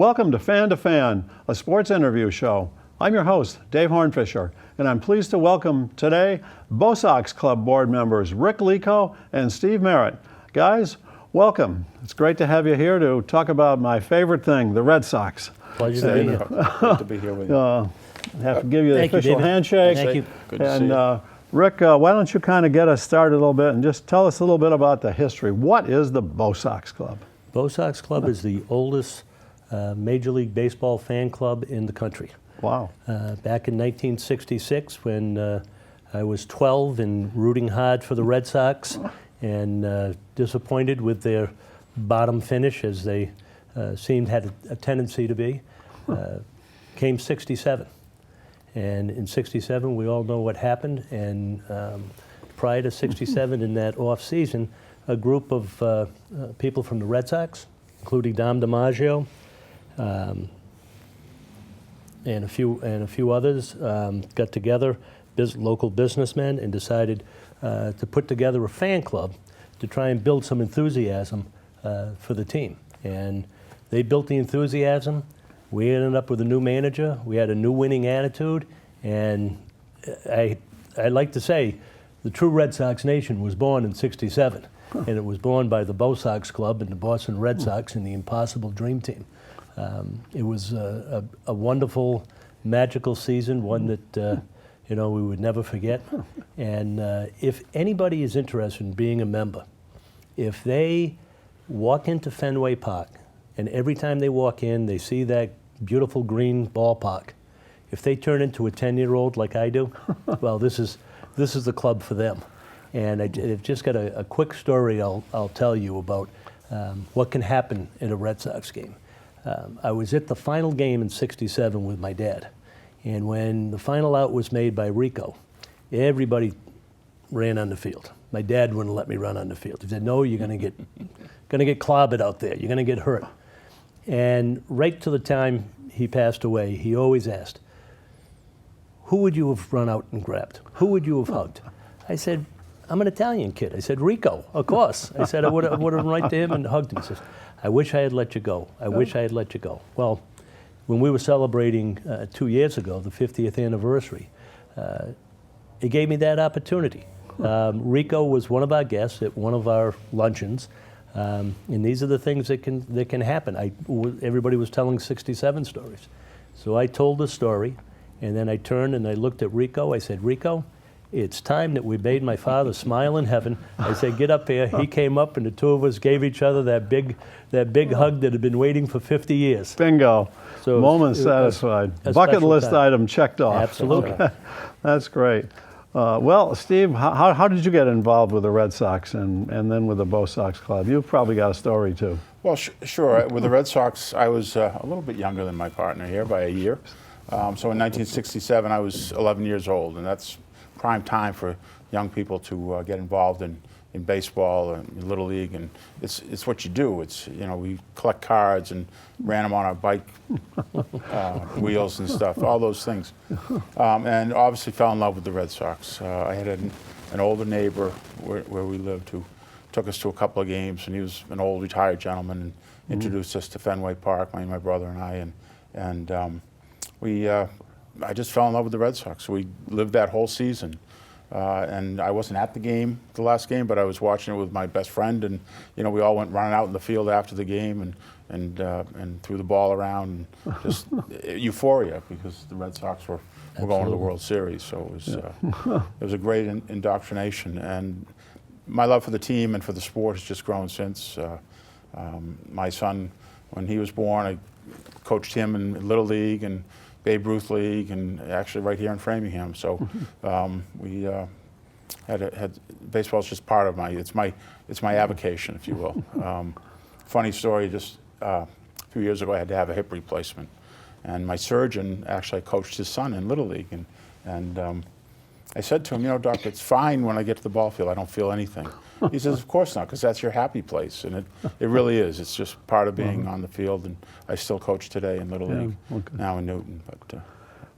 Welcome to Fan, a sports interview show. I'm your host, Dave Hornfischer, and I'm pleased to welcome today Bosox Club board members Rick Leco and Steve Merritt. Guys, welcome. It's great to have you here to talk about my favorite thing, the Red Sox. Pleasure to be here. Great to be here with you. I have to give you the Thank you, official David. handshake. Thank you. Good to see you. And Rick, why don't you kind of get us started a little bit and just tell us a little bit about the history. What is the Bosox Club? Bosox Club is the oldest Major League Baseball fan club in the country. Wow. Back in 1966, when I was 12 and rooting hard for the Red Sox and disappointed with their bottom finish, as they had a tendency to be, came 67. And in 67, we all know what happened. And prior to 67, in that off season, a group of people from the Red Sox, including Dom DiMaggio, and a few others, got together, local businessmen, and decided to put together a fan club to try and build some enthusiasm for the team. And they built the enthusiasm. We ended up with a new manager. We had a new winning attitude, and I like to say the true Red Sox nation was born in '67, and it was born by the Bosox Club and the Boston Red Sox and the Impossible Dream Team. It was a wonderful, magical season, one that we would never forget. And if anybody is interested in being a member, if they walk into Fenway Park, and every time they walk in, they see that beautiful green ballpark, if they turn into a 10-year-old like I do, well, this is the club for them. And I've just got a quick story I'll tell you about what can happen in a Red Sox game. I was at the final game in '67 with my dad, and when the final out was made by Rico, everybody ran on the field. My dad wouldn't let me run on the field. He said, "No, you're gonna get clobbered out there. You're gonna get hurt." And right to the time he passed away, he always asked, "Who would you have run out and grabbed? Who would you have hugged?" I said, "I'm an Italian kid." I said, "Rico, of course." I said, I would have run right to him and hugged him. He says, "I wish I had let you go. I wish I had let you go." Well, when we were celebrating 2 years ago, the 50th anniversary, it gave me that opportunity. Rico was one of our guests at one of our luncheons, and these are the things that can happen. Everybody was telling '67 stories. So I told the story, and then I turned and I looked at Rico. I said, "Rico, it's time that we made my father smile in heaven." I said, "Get up here." He came up, and the two of us gave each other that big hug that had been waiting for 50 years. Bingo. So Moment satisfied. a Bucket special list time. item checked off. Absolutely. Okay. That's great. Well, Steve, how did you get involved with the Red Sox and then with the Bosox Club? You've probably got a story, too. Well, sure. With the Red Sox, I was a little bit younger than my partner here by a year. So in 1967, I was 11 years old, and that's prime time for young people to get involved in baseball and Little League, and it's what you do. It's we collect cards and ran them on our bike wheels and stuff, all those things, and obviously fell in love with the Red Sox. I had an older neighbor where we lived who took us to a couple of games, and he was an old retired gentleman and introduced us to Fenway Park, my brother and I, and I just fell in love with the Red Sox. We lived that whole season. And I wasn't at the last game, but I was watching it with my best friend, and we all went running out in the field after the game and threw the ball around, and just euphoria because the Red Sox were going to the World Series. So it was a great indoctrination, and my love for the team and for the sport has just grown since. My son, when he was born, I coached him in Little League and Babe Ruth League, and actually right here in Framingham. So we had baseball's just part of it's my avocation, if you will. Funny story, just a few years ago I had to have a hip replacement, and my surgeon actually coached his son in Little League, and I said to him, "Doc, it's fine when I get to the ball field, I don't feel anything." He says, "Of course not, because that's your happy place," and it really is. It's just part of being on the field, and I still coach today in Little League, now in Newton. But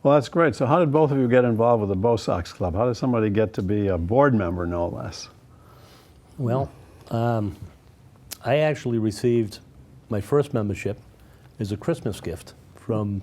well, that's great. So how did both of you get involved with the Bosox Club? How did somebody get to be a board member, no less? Well, I actually received my first membership as a Christmas gift from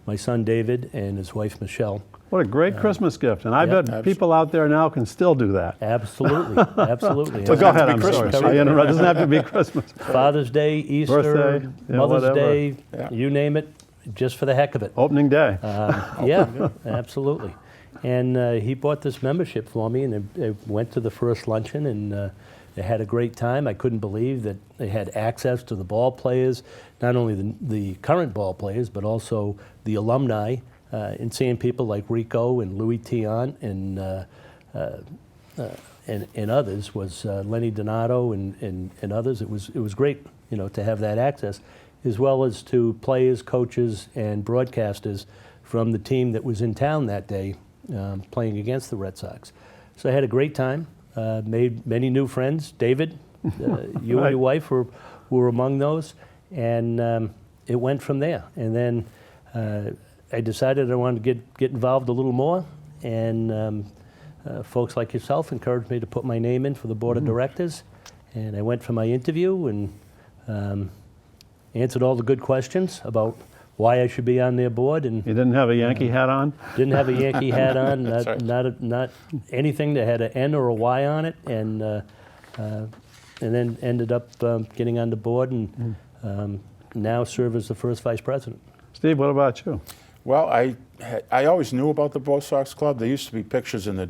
my son David and his wife Michelle. What a great Christmas gift. And I yeah, bet people out there now can still do that. Absolutely, absolutely. But go ahead, I'm Christmas. sorry. I interrupt. It doesn't have to be Christmas. Father's Day, Easter, Birthday, yeah, Mother's whatever. Day, Yeah. you name it, just for the heck of it. Opening day. Yeah, absolutely. And he bought this membership for me, and I went to the first luncheon, and they had a great time. I couldn't believe that they had access to the ball players, not only the current ball players, but also the alumni, and seeing people like Rico and Louis Tiant and others, was Lenny Donato and others. It was great, to have that access, as well as to players, coaches, and broadcasters from the team that was in town that day playing against the Red Sox. So I had a great time, made many new friends. David, you and your wife were among those, and it went from there. And then I decided I wanted to get involved a little more, and folks like yourself encouraged me to put my name in for the board of directors, and I went for my interview and answered all the good questions about why I should be on their board. And You didn't have a Yankee hat on? didn't have a Yankee hat on, That's right. not anything that had an N or a Y on it, and then ended up getting on the board, and now serve as the first vice president. Steve, what about you? Well, I always knew about the Bosox Club. There used to be pictures in the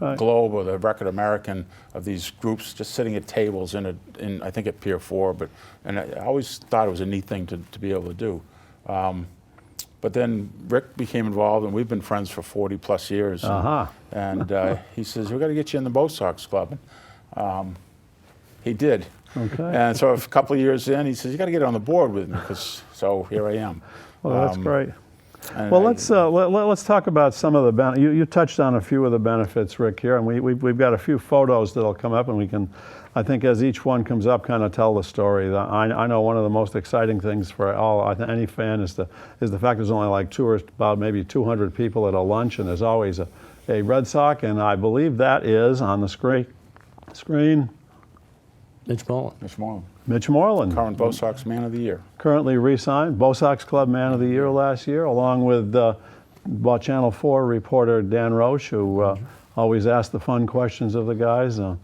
Right. Globe or the Record American of these groups just sitting at tables in I think at Pier 4. And I always thought it was a neat thing to be able to do. But then Rick became involved, and we've been friends for 40 plus years. And he says, "We've got to get you in the Bosox Club." He did. Okay. And so a couple of years in, he says, "You got to get on the board with me," so here I am. Well, that's great. And Well, let's talk about some of the benefits. You touched on a few of the benefits, Rick, here, and we've got a few photos that'll come up, and we can, I think, as each one comes up, kind of tell the story. I know one of the most exciting things for any fan is the fact there's only like about maybe 200 people at a lunch, and there's always a Red Sox, and I believe that is on the screen. Mitch Mullen. Mitch Moreland. Current Bosox Man of the Year. Currently re-signed, Bosox Club Man of the Year last year, along with Channel 4 reporter Dan Roche, who always asks the fun questions of the guys. That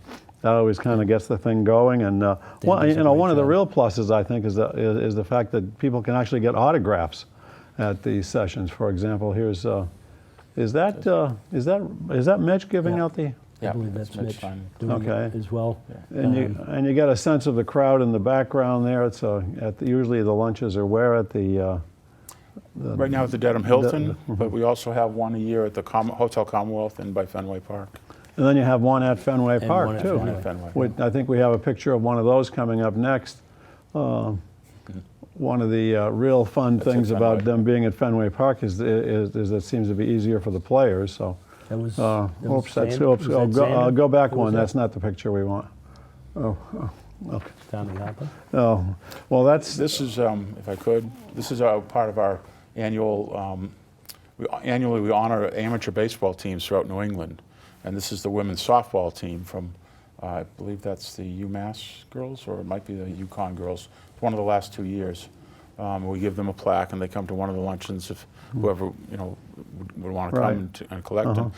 always kind of gets the thing going. And one of the real pluses, I think, is the fact that people can actually get autographs at these sessions. For example, here's is that Mitch giving out the? I believe that's Mitch doing Okay. it as well. And you get a sense of the crowd in the background there. It's usually the lunches are where at the Right now at the Dedham Hilton, but we also have one a year at the Hotel Commonwealth and by Fenway Park. and then you have one at Fenway And Park one at too. Fenway. I think we have a picture of one of those coming up next. One of the real fun That's at things about Fenway. them being at Fenway Park is it seems to be easier for the players. So. That was, Oops, that's Xander? oops. Was that Xander? Go back Who was one. that? That's not the picture we want. Okay. Tommy Harper. Oh, well, that's This is, if I could, this is part of our annual, annually we honor amateur baseball teams throughout New England. And this is the women's softball team from, I believe that's the UMass girls, or it might be the UConn girls. It's one of the last 2 years. We give them a plaque, and they come to one of the luncheons if whoever would want to come and collect them.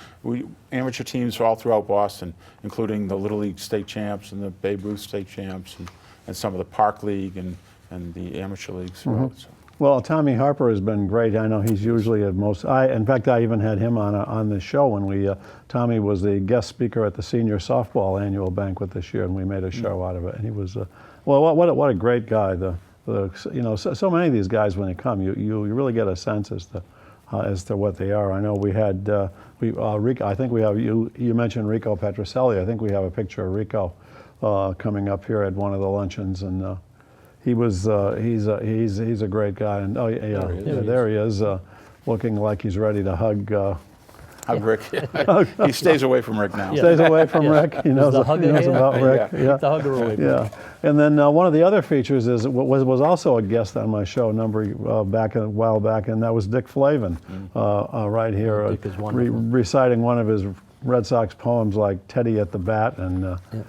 Amateur teams all throughout Boston, including the Little League state champs and the Babe Ruth state champs, and some of the Park League and the amateur leagues throughout. So. Well, Tommy Harper has been great. I know he's usually at most. In fact, I even had him on the show when Tommy was the guest speaker at the senior softball annual banquet this year, and we made a show out of it. And he was, what a great guy. So many of these guys when they come, you really get a sense as to what they are. I know we had Rico. I think we have you mentioned Rico Petrocelli. I think we have a picture of Rico coming up here at one of the luncheons, and he's a great guy. And there he is, looking like he's ready to hug. Hug Rick. He stays away from Rick now. Stays away from Rick. He knows, the hugger here? about Rick. Yeah. Yeah. The hugger away. Yeah, and then one of the other features was also a guest on my show a while back, and that was Dick Flavin, right here, Dick is wonderful. reciting one of his Red Sox poems like Teddy at the Bat and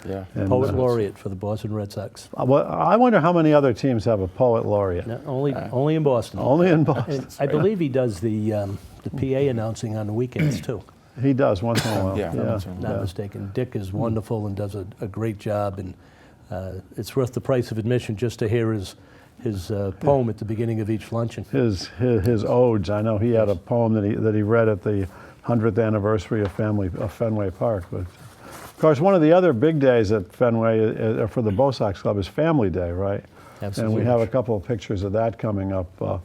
Yeah. and, Poet laureate for the Boston Red Sox. well, I wonder how many other teams have a poet laureate. No, only in Boston. Only in Boston. And I believe he does the PA announcing on the weekends too. He does once in a while. Yeah, once in a while. Not mistaken. Dick is wonderful and does a great job, and it's worth the price of admission just to hear his poem at the beginning of each luncheon. His odes. I know he had a poem that he read at the 100th anniversary of Fenway Park. But of course, one of the other big days at Fenway for the Bosox Club is Family Day, right? Absolutely. And we have a couple of pictures of that coming up. Well,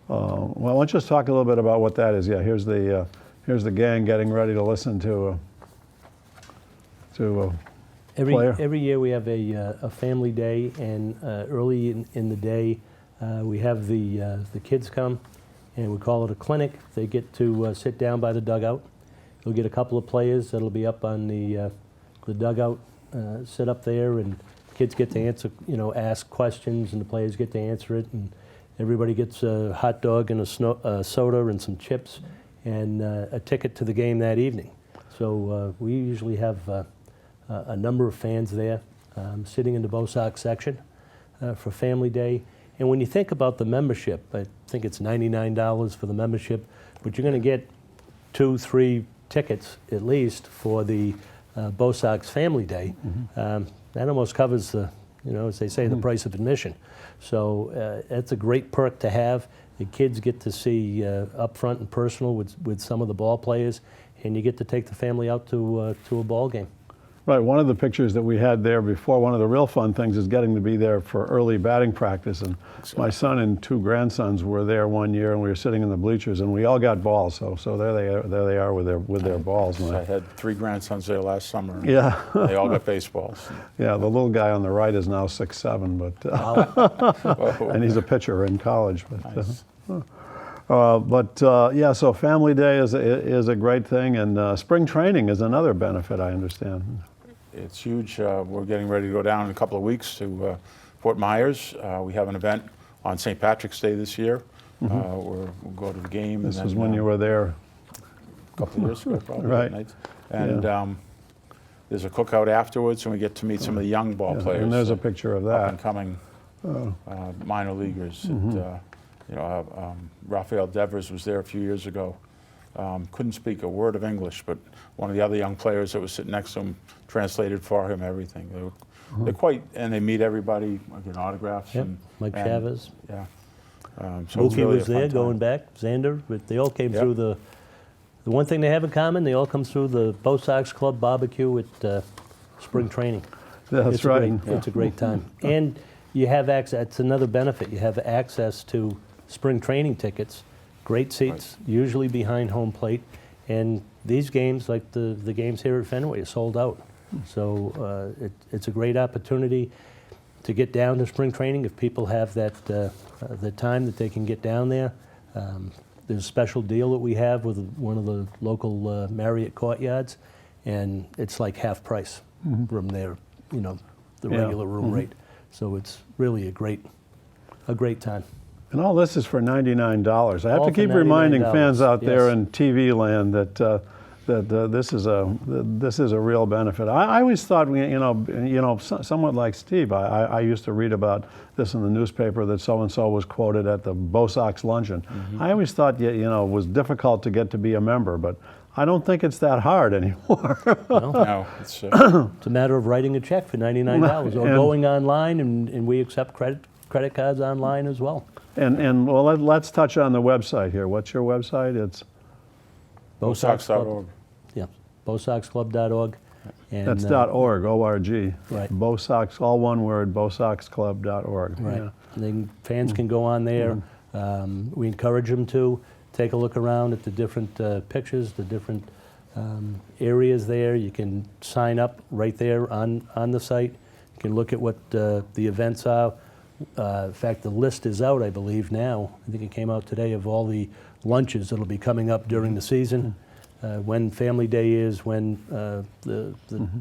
why don't you just talk a little bit about what that is? Yeah, here's the gang getting ready to listen to player. Every year we have a family day, and early in the day we have the kids come, and we call it a clinic. They get to sit down by the dugout. You'll get a couple of players that'll be up on the dugout, sit up there, and kids get to ask questions, and the players get to answer it, and everybody gets a hot dog and a soda and some chips and a ticket to the game that evening. So we usually have a number of fans there sitting in the Bosox section for Family Day. And when you think about the membership, I think it's $99 for the membership, but you're going to get 2-3 tickets at least for the Bosox Family Day. That almost covers the, as they say, the price of admission. So it's a great perk to have. The kids get to see up front and personal with some of the ball players, and you get to take the family out to a ball game. Right, one of the pictures that we had there before, one of the real fun things is getting to be there for early batting practice. And my son and 2 grandsons were there one year, and we were sitting in the bleachers, and we all got balls. So there they are with their balls. I had 3 grandsons there last summer. And Yeah. They all got baseballs. Yeah, the little guy on the right is now 6'7", but and he's a pitcher in college. But Nice. Yeah, so Family Day is a great thing, and spring training is another benefit, I understand. It's huge. We're getting ready to go down in a couple of weeks to Fort Myers. We have an event on St. Patrick's Day this year. Where we'll go to the game. This and was then, when you were there. a couple of years ago, probably. Right. Nights. And there's a cookout afterwards, and we get to meet some of the young ball players. And there's a picture of Up that. and coming minor leaguers. Rafael Devers was there a few years ago. Couldn't speak a word of English, but one of the other young players that was sitting next to him translated for him everything. They're quite, and they meet everybody, get autographs. Yep. And, Mike and, Chavez. Yeah. So it's Mookie really was a fun there time. going back, Xander, but they all came Yep. through the one thing they have in common, they all come through the Bosox Club barbecue at spring training. That's It's right. It's a great time. And you have access, it's another benefit, you have access to spring training tickets, great seats, usually behind home plate, and these games, like the games here at Fenway, are sold out. So it's a great opportunity to get down to spring training if people have that the time that they can get down there. There's a special deal that we have with one of the local Marriott courtyards, and it's like half price from their, the regular room rate. So it's really a great time. And all this is for $99. I have All to for keep reminding $99, fans out there yes. in TV land that this is a real benefit. I always thought, somewhat like Steve, I used to read about this in the newspaper that so and so was quoted at the Bosox luncheon. I always thought it was difficult to get to be a member, but I don't think it's that hard anymore. No, it's It's a matter of writing a check for $99 or And- going online, and we accept credit cards online as well. And well, let's touch on the website here. What's your website? It's Bosox.org. Yeah, bosoxclub.org. And, that's .org, O-R-G. Right. Bosox, all one word, bosoxclub.org. Right. Yeah. And then fans can go on there. We encourage them to take a look around at the different pictures, the different areas there. You can sign up right there on the site. You can look at what the events are. In fact, the list is out, I believe, now. I think it came out today of all the lunches that'll be coming up during the season. When Family Day is, when the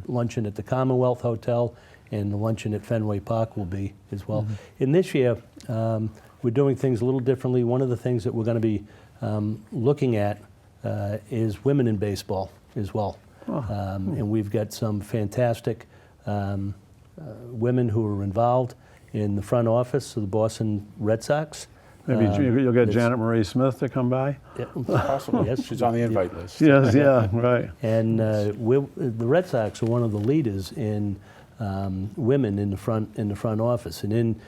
luncheon at the Commonwealth Hotel and the luncheon at Fenway Park will be as well. And this year, we're doing things a little differently. One of the things that we're going to be looking at is women in baseball as well. And we've got some fantastic women who are involved in the front office of the Boston Red Sox. Maybe you'll get it's- Janet Marie Smith to come by? Yeah, Possibly. yes. She's on the invite list. Yes, yeah, right. And the Red Sox are one of the leaders in women in the front office and in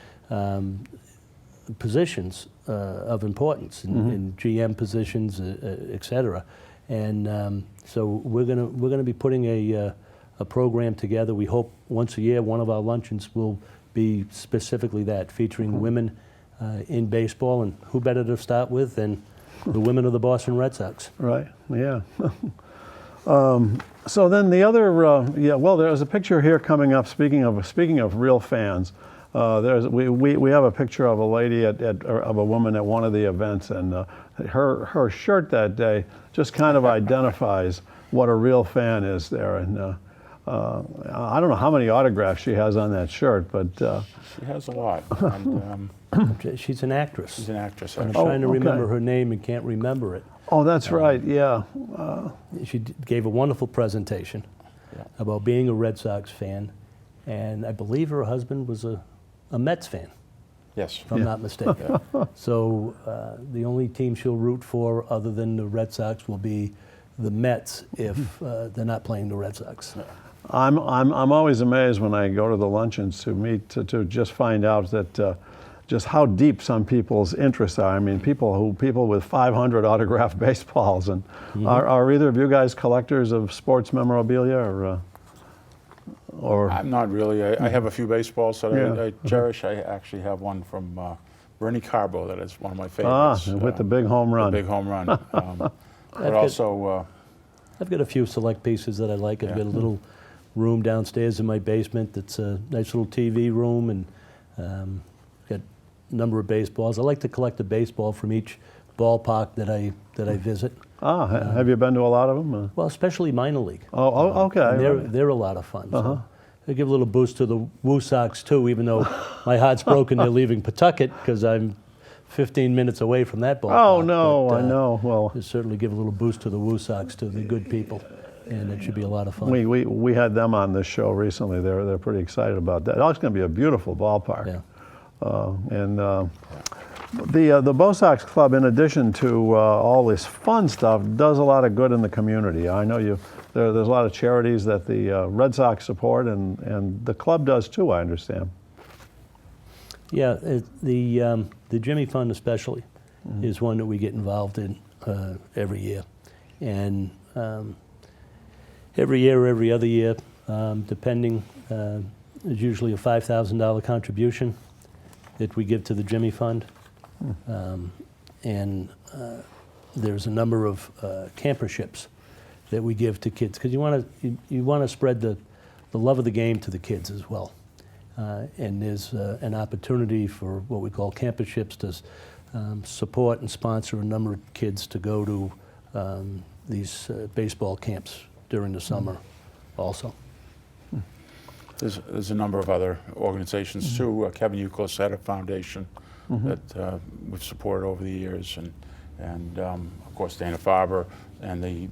positions of importance, in GM positions, et cetera. And so we're gonna be putting a program together. We hope once a year one of our luncheons will be specifically that, featuring women in baseball, and who better to start with than the women of the Boston Red Sox. Right, yeah. So then the other, well, there's a picture here coming up. Speaking of real fans, we have a picture of a lady of a woman at one of the events, and her shirt that day just kind of identifies what a real fan is there. And I don't know how many autographs she has on that shirt, but She has a lot. And, She's an actress. she's an actress. I'm Actually. trying to okay. remember her name and can't remember it. oh, that's right, yeah. She gave a wonderful presentation Yeah. about being a Red Sox fan, and I believe her husband was a Mets fan, Yes. if I'm not mistaken. So the only team she'll root for other than the Red Sox will be the Mets if they're not playing the Red Sox. I'm always amazed when I go to the luncheons to meet to just find out that just how deep some people's interests are. I mean, people with 500 autographed baseballs, and are either of you guys collectors of sports memorabilia or I'm not really. I have a few baseballs that Yeah. I cherish. I actually have one from Bernie Carbo that is one of my favorites. with the big home run? The big home run. But got- also, I've got a few select pieces that I like. I've Yeah. got a little room downstairs in my basement that's a nice little TV room, and got a number of baseballs. I like to collect a baseball from each ballpark that I visit. Have you been to a lot of them? Well, especially minor league. Okay. And right. they're a lot of fun. So I give a little boost to the Woo Sox too, even though my heart's broken. They're leaving Pawtucket because I'm 15 minutes away from that ballpark. Oh no, But, I know. Well, I certainly give a little boost to the Woo Sox, to the good people, and it should be a lot of fun. we had them on this show recently. They're pretty excited about that. Oh, it's going to be a beautiful ballpark. Yeah. The Bosox Club, in addition to all this fun stuff, does a lot of good in the community. I know there's a lot of charities that the Red Sox support, and the club does too, I understand. Yeah, the Jimmy Fund especially is one that we get involved in every year. And every year or every other year, depending, is usually a $5,000 contribution that we give to the Jimmy Fund. And there's a number of camperships that we give to kids, because you want to spread the love of the game to the kids as well. And there's an opportunity for what we call camperships to support and sponsor a number of kids to go to these baseball camps during the summer also. there's a number of other organizations too. Kevin Euclid Foundation that we've supported over the years, and of course Dana Farber and the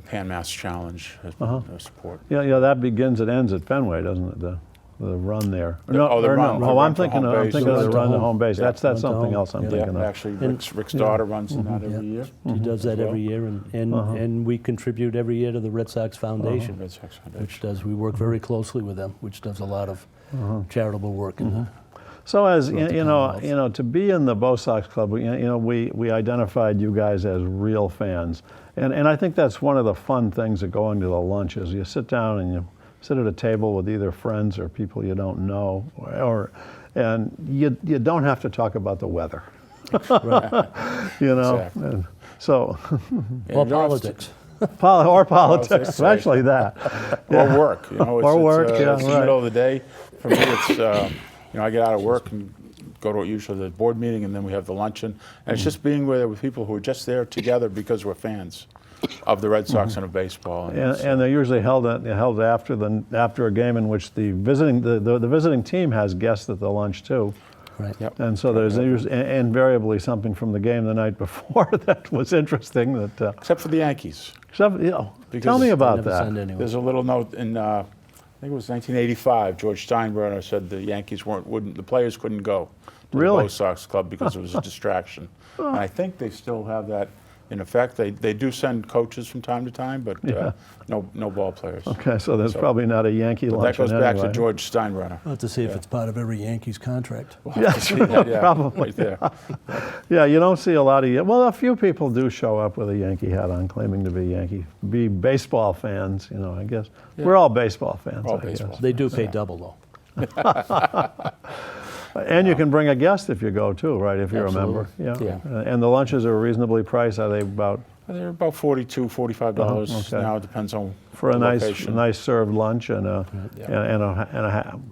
Pan Mass Challenge has been support. Yeah, that begins and ends at Fenway, doesn't it? The run there. The run. No. The Oh, run I'm to thinking home of base. the run to home base. Yeah. That's Run to something home. else I'm Yeah. thinking of. Actually, And- Rick's daughter runs in that every year. She does that Well. every year, and we contribute every year to the Red Sox Foundation, Red Sox Foundation. which does, we work very closely with them, which does a lot of charitable work. So as Throughout the you know, to be in the Bosox Club, we identified you guys as real fans, and I think that's one of the fun things of going to the lunch is you sit down and you sit at a table with either friends or people you don't know, and you don't have to talk about the weather, Exactly. And so Yeah, Or you don't have to- politics. or politics, Politics, especially that. Or work, it's, Or work, yeah, it's the right. middle of the day. For me, it's, I get out of work and go to usually the board meeting, and then we have the luncheon. And it's just being with people who are just there together because we're fans of the Red Sox and of baseball. And they're usually held after a game in which the visiting team has guests at the lunch too. Right. Yep. And so there's invariably something from the game the night before that was interesting. Except for the Yankees. Tell me Because about Never send that. anyone. there's a little note in, I think it was 1985, George Steinbrenner said the Yankees the players couldn't go to Really? the Bosox Club because it was a distraction. And I think they still have that in effect. They do send coaches from time to time, but no ball players. Okay, so there's probably not a Yankee But that luncheon goes back anyway. to George Steinbrenner. I'll have to see if it's part of every Yankees contract. Yeah, probably. right there. Yeah, you don't see a lot of, well, a few people do show up with a Yankee hat on, claiming to be baseball fans, I guess. We're all baseball fans, All I guess. baseball. They do pay double, though. And you can bring a guest if you go too, right, if you're a member. Absolutely. Yeah. And the lunches are reasonably priced, are they about, They're about $42, $45 okay. now. It depends on for a the nice location. served lunch and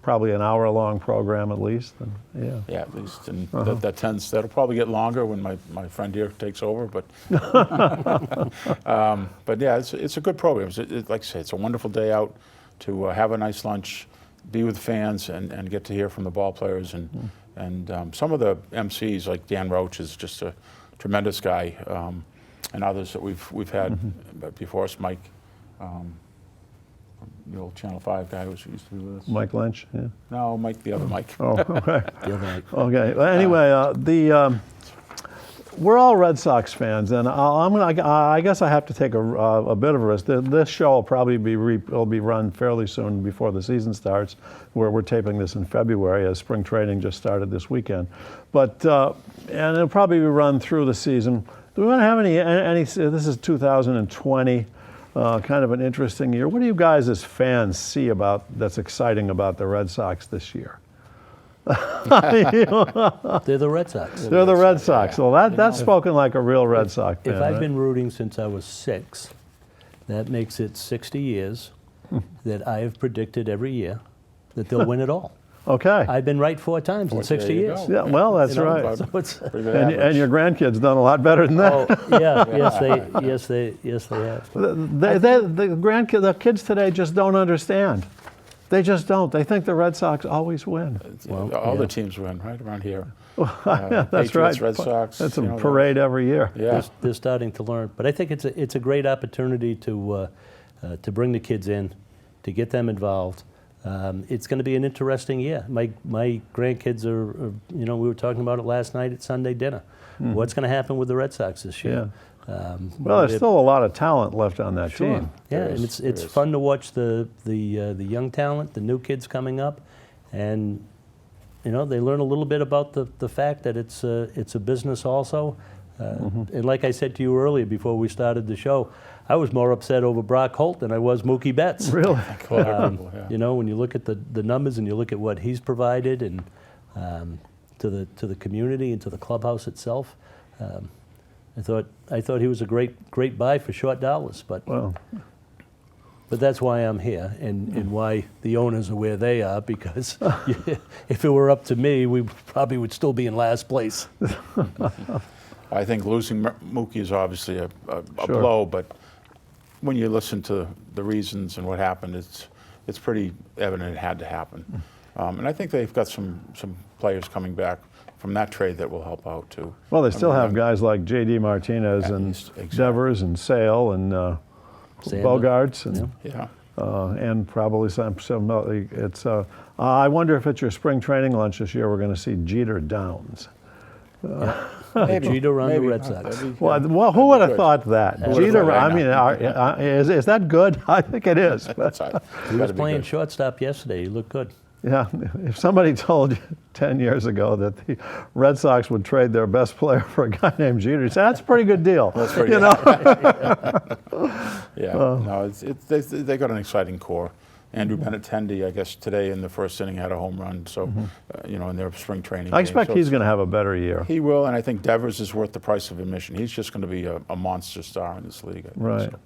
probably an hour-long program at least? And, Yeah, at least, and that'll probably get longer when my friend here takes over. But but yeah, it's a good program. Like I say, it's a wonderful day out to have a nice lunch, be with fans, and get to hear from the ball players and some of the MCs like Dan Roach is just a tremendous guy, and others that we've had before us, Mike. The old Channel 5 guy who used to be with us. Mike Lynch, yeah. No, Mike, the other Mike. Oh, okay. The other night. Okay. Well, anyway, we're all Red Sox fans, and I guess I have to take a bit of a risk. This show will probably be run fairly soon before the season starts, where we're taping this in February as spring training just started this weekend. But and it'll probably be run through the season. Do we want to have any? This is 2020. Kind of an interesting year. What do you guys as fans see that's exciting about the Red Sox this year? They're the Red Sox. They're the Red Sox. Yeah. Well, that's spoken like a real Red Sox fan. If I've right? been rooting since I was 6, that makes it 60 years that I have predicted every year that they'll win it all. Okay. I've been right 4 times in 60 There you years. go. Yeah, well, that's You know, right. So it's, Pretty good And average. your grandkids done a lot better than that. oh, yeah, yes, they have. The kids today just don't understand. They just don't. They think the Red Sox always win. All the teams win right around here. That's Patriots, right. Red Sox. That's a you know, parade every year. Yeah. They're starting to learn. But I think it's a great opportunity to bring the kids in, to get them involved. It's going to be an interesting year. My grandkids are, we were talking about it last night at Sunday dinner. What's going to happen with the Red Sox this year? Well, there's still a lot of talent left on that team. Yeah, There and is, it's there is. fun to watch the young talent, the new kids coming up, and they learn a little bit about the fact that it's a business also. And like I said to you earlier before we started the show, I was more upset over Brock Holt than I was Mookie Betts. Really? Yeah. When you look at the numbers and you look at what he's provided and to the community and to the clubhouse itself, I thought he was a great buy for short dollars. But Well, but that's why I'm here and why the owners are where they are, because if it were up to me, we probably would still be in last place. I think losing Mookie is obviously a Sure. blow, but when you listen to the reasons and what happened, it's pretty evident it had to happen. And I think they've got some players coming back from that trade that will help out too. well, they still have guys like J.D. Martinez and Exactly. Devers and Sale and Sander. Bogarts and Yeah. and probably some. It's. I wonder if at your spring training lunch this year we're going to see Jeter Downs. Jeter on the Maybe. Red Sox. That'd be- Well, who would have good. thought that? would've Jeter. thought I that? mean, is that good? I think it is. But, He He was playing shortstop yesterday. He looked good. yeah, if somebody told you 10 years ago that the Red Sox would trade their best player for a guy named Jeter, you'd say that's a pretty good deal. That's pretty you know? Yeah, no, they got an exciting core. Andrew Benintendi, I guess today in the first inning had a home run. So, in their spring training. I expect game. So he's going to have a better year. He will, and I think Devers is worth the price of admission. He's just going to be a monster star in this league. I think. Right. So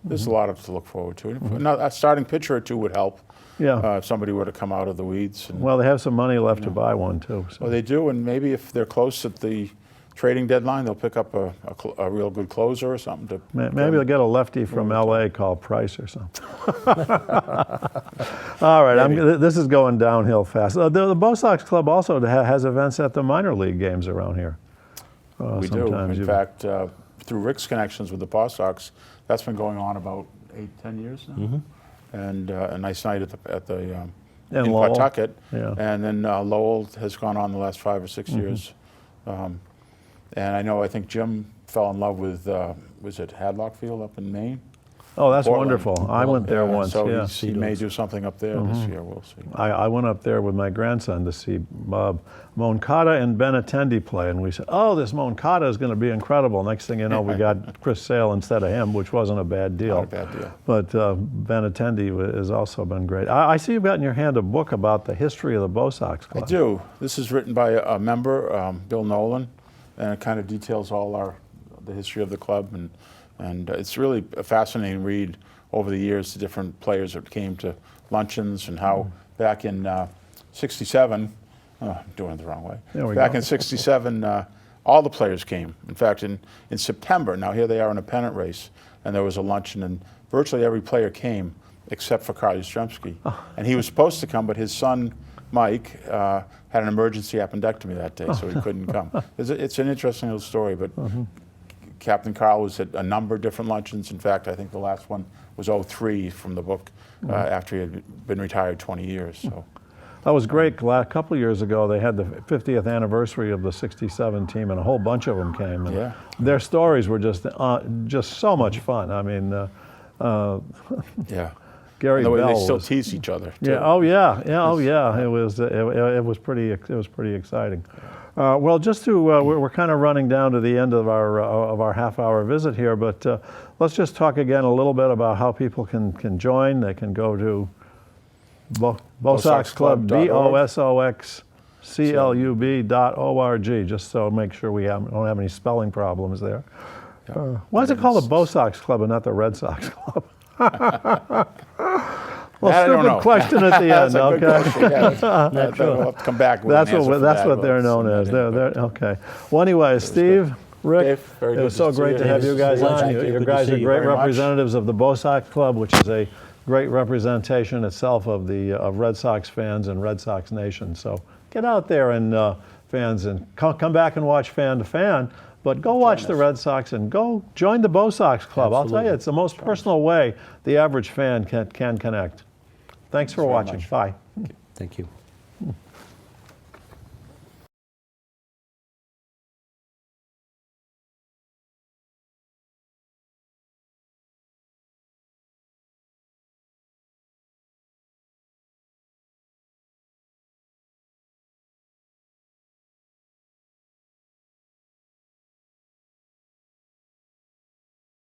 there's a lot to look forward to. Now, a starting pitcher or two would help. Yeah. If somebody were to come out of the weeds. And, Well, they have some money left to buy one too. So. well, they do, and maybe if they're close at the trading deadline, they'll pick up a real good closer or something. To Maybe they'll get a lefty from L.A. called Price or something. All right, this is going downhill fast. The Bosox Club also has events at the minor league games around here. We do. Sometimes In you- fact, through Rick's connections with the Bosox, that's been going on about 8-10 years now. And a nice night at the And in Lowell. Pawtucket. Yeah. And then Lowell has gone on the last 5 or 6 years. And I think Jim fell in love with, was it Hadlock Field up in Maine? Oh, that's Portland. wonderful. I went there once, So yeah. he may do something up there this year, we'll see. I went up there with my grandson to see Moncada and Benintendi play, and we said, oh, this Moncada is going to be incredible. Next thing you know, we got Chris Sale instead of him, which wasn't a bad deal. Not a bad deal. But Benintendi has also been great. I see you've got in your hand a book about the history of the Bosox Club. I do. This is written by a member, Bill Nolan, and it kind of details all the history of the club, and it's really a fascinating read over the years, the different players that came to luncheons and how back in '67, I'm doing it the wrong way. There we Back go. in '67, all the players came. In fact, in September, now here they are in a pennant race, and there was a luncheon, and virtually every player came except for Carl Yastrzemski. And he was supposed to come, but his son, Mike, had an emergency appendectomy that day, so he couldn't come. It's an interesting little story, but Captain Carl was at a number of different luncheons. In fact, I think the last one was '03 from the book, after he had been retired 20 years. So. That was great. A couple of years ago, they had the 50th anniversary of the '67 team, and a whole bunch of them came. And Yeah. their stories were just so much fun. I mean, Yeah. Gary And the way Bell they still was- tease each other. Too. Yeah. Oh yeah. Yeah. Oh yeah. It was pretty exciting. Well, just to we're kind of running down to the end of our half-hour visit here, but let's just talk again a little bit about how people can join. They can go to Bosox Club, BOSOXCLUB.org. Just so make sure we don't have any spelling problems there. Why is it called the Bosox Club and not the Red Sox Club? Well, That I don't stupid know. question at the end. That's a good Okay. question. Yeah, we'll have to come back with That's an answer what for that's that. what they're We'll known send as. that in. They're okay. Well, anyway, Steve, Rick, Dave, very it good was so to see great you. to have you guys Thank on. you. You Good to guys see are you great very much. representatives of the Bosox Club, which is a great representation itself of Red Sox fans and Red Sox Nation. So get out there and fans, and come back and watch Fan to Fan. But go watch the Red Sox and go join the Bosox Club. I'll tell you, Absolutely. it's the most personal way the average fan can connect. Thanks for very watching. much. Bye. Thank you.